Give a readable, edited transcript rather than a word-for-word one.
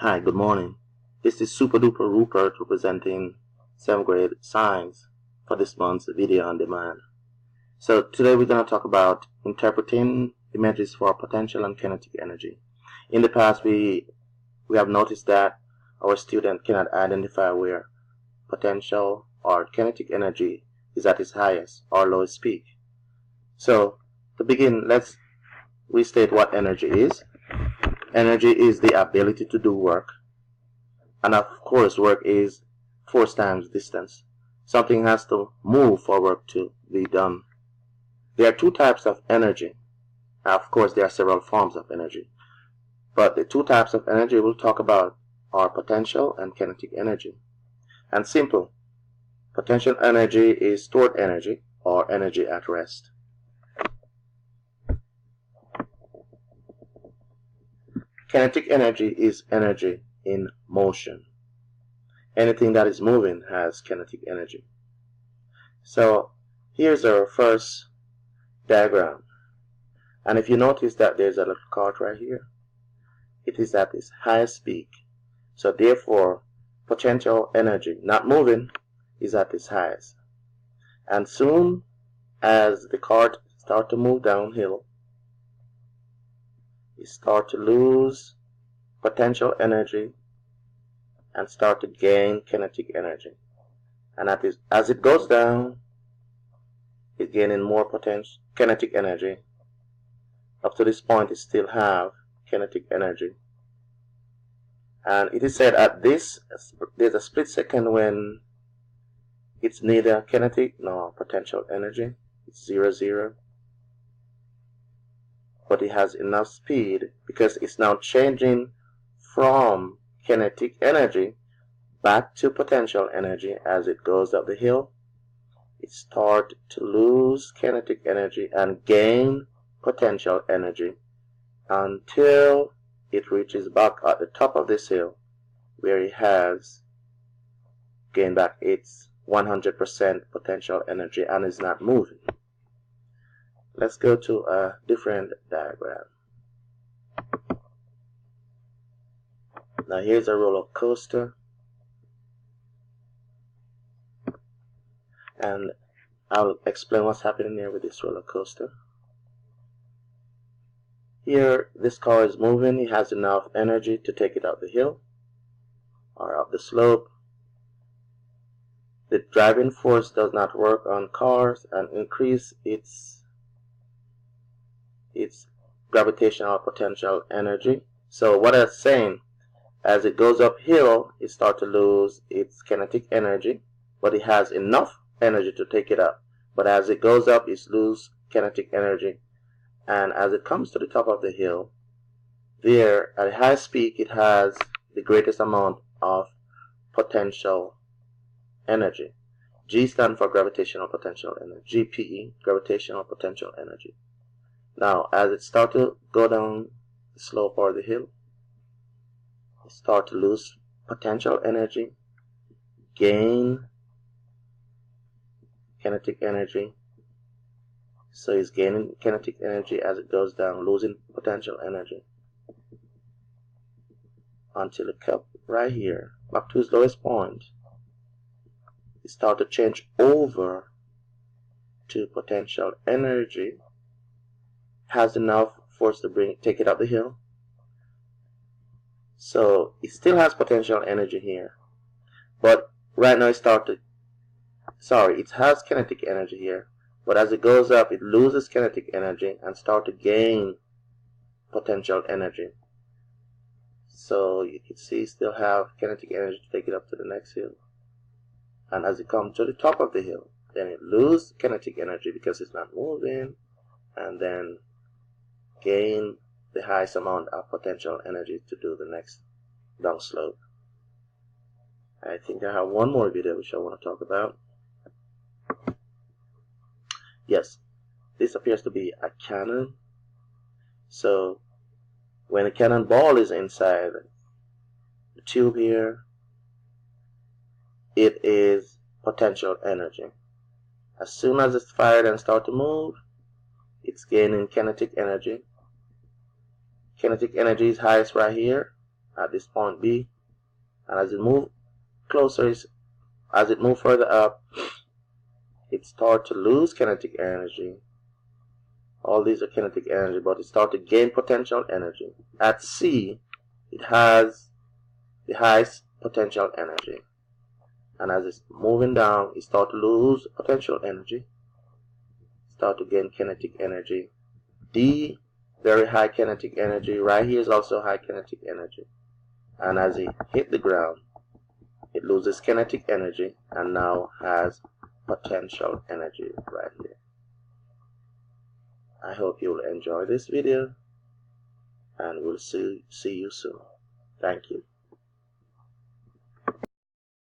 Hi, good morning. This is Super Duper Rupert representing 7th grade science for this month's video on demand. So today we're going to talk about interpreting images for potential and kinetic energy. In the past we have noticed that our student cannot identify where potential or kinetic energy is at its highest or lowest peak. So to begin, let's restate what energy is. Energy is the ability to do work. And of course, work is force times distance. Something has to move for work to be done. There are two types of energy. Of course, there are several forms of energy. But the two types of energy we'll talk about are potential and kinetic energy. And simple, potential energy is stored energy or energy at rest. Kinetic energy is energy in motion. Anything that is moving has kinetic energy. So here's our first diagram. And if you notice that there's a little card right here, it is at its highest peak. So therefore, potential energy, not moving, is at its highest. And soon as the card starts to move downhill, it starts to lose potential energy and start to gain kinetic energy. And as it goes down, it's gaining more potential kinetic energy. Up to this point, it still have kinetic energy. And it is said at this, there's a split second when it's neither kinetic nor potential energy. It's 0, 0. But it has enough speed because it's now changing from kinetic energy back to potential energy. As it goes up the hill, it starts to lose kinetic energy and gain potential energy until it reaches back at the top of this hill where it has gained back its 100% potential energy and is not moving. Let's go to a different diagram. Now here's a roller coaster, and I'll explain what's happening here with this roller coaster. Here this car is moving. It has enough energy to take it up the hill or up the slope. The driving force does not work on cars and increase its gravitational potential energy. So what I'm saying, as it goes uphill, it starts to lose its kinetic energy, but it has enough energy to take it up. But as it goes up, it loses kinetic energy. And as it comes to the top of the hill, there at high speed, it has the greatest amount of potential energy. G stands for gravitational potential energy. GPE, gravitational potential energy. Now, as it starts to go down the slope or the hill, it starts to lose potential energy, gain kinetic energy. So it's gaining kinetic energy as it goes down, losing potential energy until it comes right here, back to its lowest point. It starts to change over to potential energy. Has enough force to take it up the hill. So it still has potential energy here, but right now it has kinetic energy here, but as it goes up, it loses kinetic energy and start to gain potential energy. So you can see it still have kinetic energy to take it up to the next hill. And as it comes to the top of the hill, then it loses kinetic energy because it's not moving, and then gain the highest amount of potential energy to do the next down slope. I think I have one more video which I want to talk about. Yes, this appears to be a cannon. So when a cannonball is inside the tube here, it is potential energy. As soon as it's fired and start to move, it's gaining kinetic energy. Kinetic energy is highest right here, at this point B, and as it moves closer, as it moves further up, it starts to lose kinetic energy. All these are kinetic energy, but it starts to gain potential energy. At C, it has the highest potential energy, and as it's moving down, it starts to lose potential energy, start to gain kinetic energy. D, very high kinetic energy. Right here is also high kinetic energy, and as it hit the ground, it loses kinetic energy and now has potential energy right here. I hope you will enjoy this video, and we'll see you soon. Thank you.